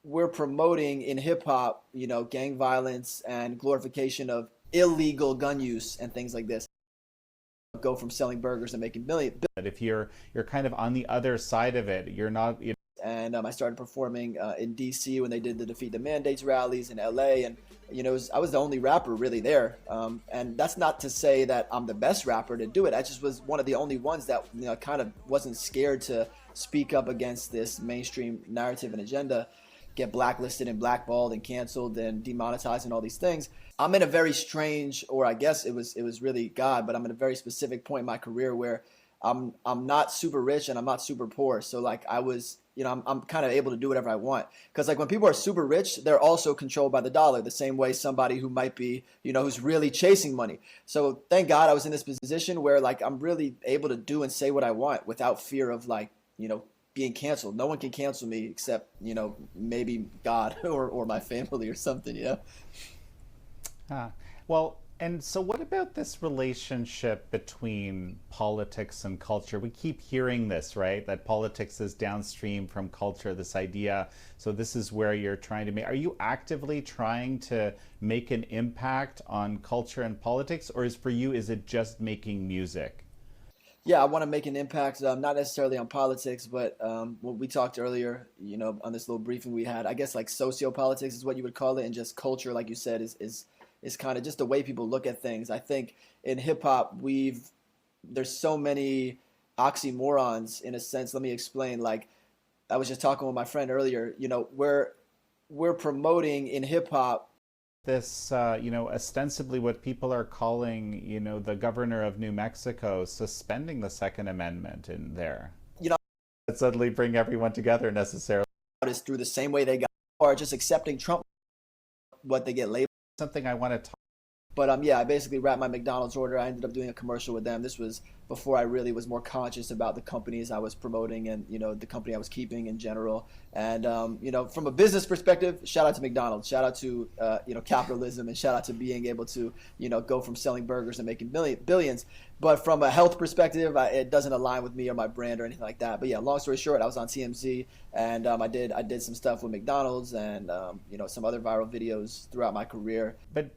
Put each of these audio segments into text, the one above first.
we're promoting in hip hop, gang violence and glorification of illegal gun use and things like this. Go from selling burgers and making millions. But if you're kind of on the other side of it, you're not. And I started performing in DC when they did the Defeat the Mandates rallies in LA, and I was the only rapper really there. And that's not to say that I'm the best rapper to do it. I just was one of the only ones that kind of wasn't scared to speak up against this mainstream narrative and agenda, get blacklisted and blackballed and canceled and demonetized and all these things. I'm in a very strange, or I guess it was really God, but I'm in a very specific point in my career where I'm not super rich and I'm not super poor. So like I was, I'm kind of able to do whatever I want. Because like when people are super rich, they're also controlled by the dollar, the same way somebody who might be, who's really chasing money. So thank God I was in this position where like I'm really able to do and say what I want without fear of like, being canceled. No one can cancel me except, maybe God or my family or something, Well, and so what about this relationship between politics and culture? We keep hearing this, right? That politics is downstream from culture, this idea. So this is where you're trying to make, are you actively trying to make an impact on culture and politics, or is it just making music? Yeah, I want to make an impact, not necessarily on politics, but what we talked earlier, on this little briefing we had, I guess like sociopolitics is what you would call it, and just culture, like you said, is kind of just the way people look at things. I think in hip hop, there's so many oxymorons in a sense. Let me explain. Like I was just talking with my friend earlier, we're promoting in hip hop this, ostensibly what people are calling, the governor of New Mexico suspending the Second Amendment in there. That suddenly bring everyone together necessarily. Is through the same way they got, or just accepting Trump, what they get labeled. Something I want to talk. But yeah, I basically wrapped my McDonald's order. I ended up doing a commercial with them. This was before I really was more conscious about the companies I was promoting and the company I was keeping in general. And from a business perspective, shout out to McDonald's, shout out to capitalism, and shout out to being able to go from selling burgers and making billions. But from a health perspective, it doesn't align with me or my brand or anything like that. But yeah, long story short, I was on TMZ, and I did some stuff with McDonald's and some other viral videos throughout my career. But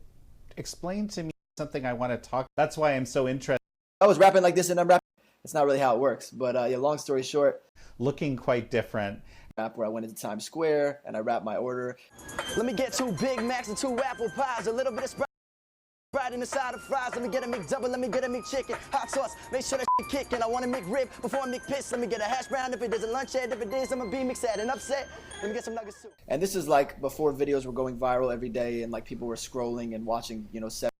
explain to me something I want to talk. That's why I'm so interested. I was rapping like this and I'm rapping. It's not really how it works. But yeah, long story short. Looking quite different. Where I went into Times Square and I rapped my order. Let me get 2 Big Macs and 2 apple pies, a little bit of Sprite in the side of fries. Let me get a McDouble, let me get a McChicken. Hot sauce, make sure that shit kicking. I want a McRib before I McPiss. Let me get a hash brown if it is a lunch head. If it is, I'm gonna be mixed and upset. Let me get some nugget soup. And this is like before videos were going viral every day and like people were scrolling and watching, 7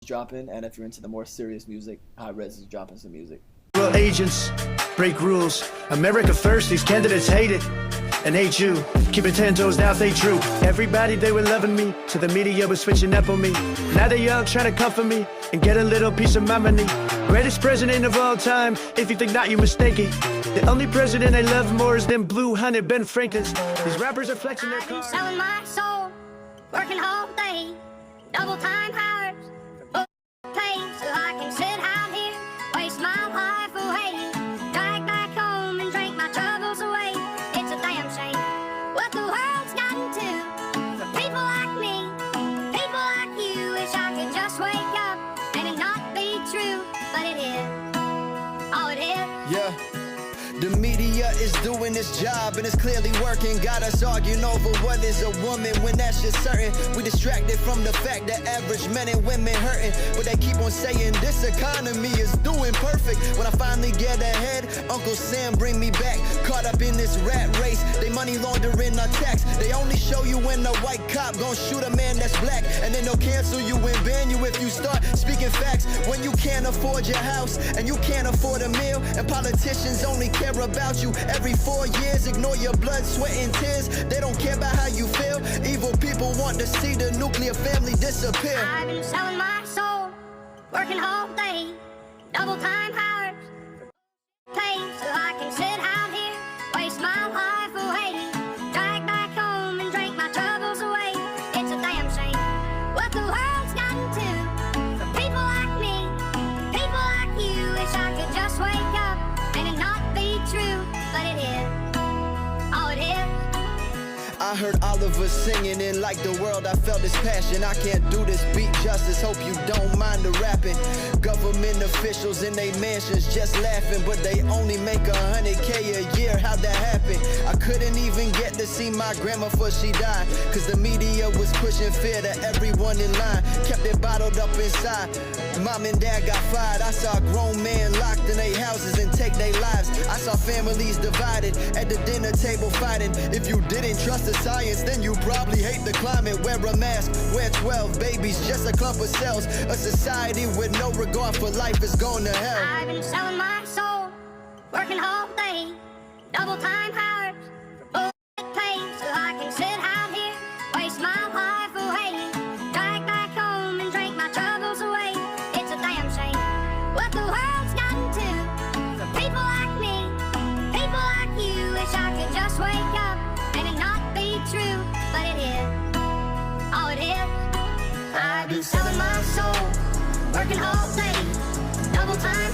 dropping. And if you're into the more serious music, High Res is dropping some music. Agents break rules. America first, these candidates hate it and hate you. Keeping 10 toes now, they true. Everybody, they were loving me, so the media was switching up on me. Now they young, trying to comfort me and get a little piece of my money. Greatest president of all time, if you think not, you mistaken. The only president I love more is them blue honey Ben Franklins. These rappers are flexing their cars. Selling my soul, working all day, double time hours, pay so I can sit out here, waste my life away, drag back home and drink my troubles away. It's a damn shame what the world's gotten to. For people like me, people like you, wish I could just wake up and it not be true, but it is. Oh, it is. Yeah. The media is doing its job and it's clearly working. Got us arguing over what is a woman when that's just certain. We distracted from the fact that average men and women hurting, but they keep on saying this economy is doing perfect. When I finally get ahead, Uncle Sam bring me back. Caught up in this rat race, they money laundering our tax. They only show you when a white cop gon' shoot a man that's black, and then they'll cancel you and ban you if you start speaking facts. When you can't afford your house and you can't afford a meal, and politicians only care about you every 4 years. Ignore your blood, sweat, and tears. They don't care about how you feel. Evil people want to see the nuclear family disappear. I've been selling my soul, working all day, double time hours, pay so I can sit out here, waste my life away, drag back home and drink my troubles away. It's a damn shame what the world's gotten to. For people like me, people like you, wish I could just wake up and it not be true, but it is. Oh, it is. I heard Oliver singing, and like the world, I felt his passion. I can't do this beat justice, hope you don't mind the rapping. Government officials in they mansions just laughing, but they only make $100K a year. How'd that happen? I couldn't even get to see my grandma before she died, cause the media was pushing fear to everyone in line. Kept it bottled up inside. Mom and dad got fired. I saw a grown man locked in their houses and take their lives. I saw families divided at the dinner table fighting. If you didn't trust the science, then you probably hate the climate. Wear a mask, wear 12 babies, just a clump of cells. A society with no regard for life is going to hell. I've been selling my soul, working all day, double time hours, bullshit pay, so I can sit out here, waste my life away, drag back home and drink my troubles away. It's a damn shame what the world's gotten to. For people like me, people like you, wish I could just wake up and it not be true, but it is. Oh, it is. I've been selling my soul, working all day, double time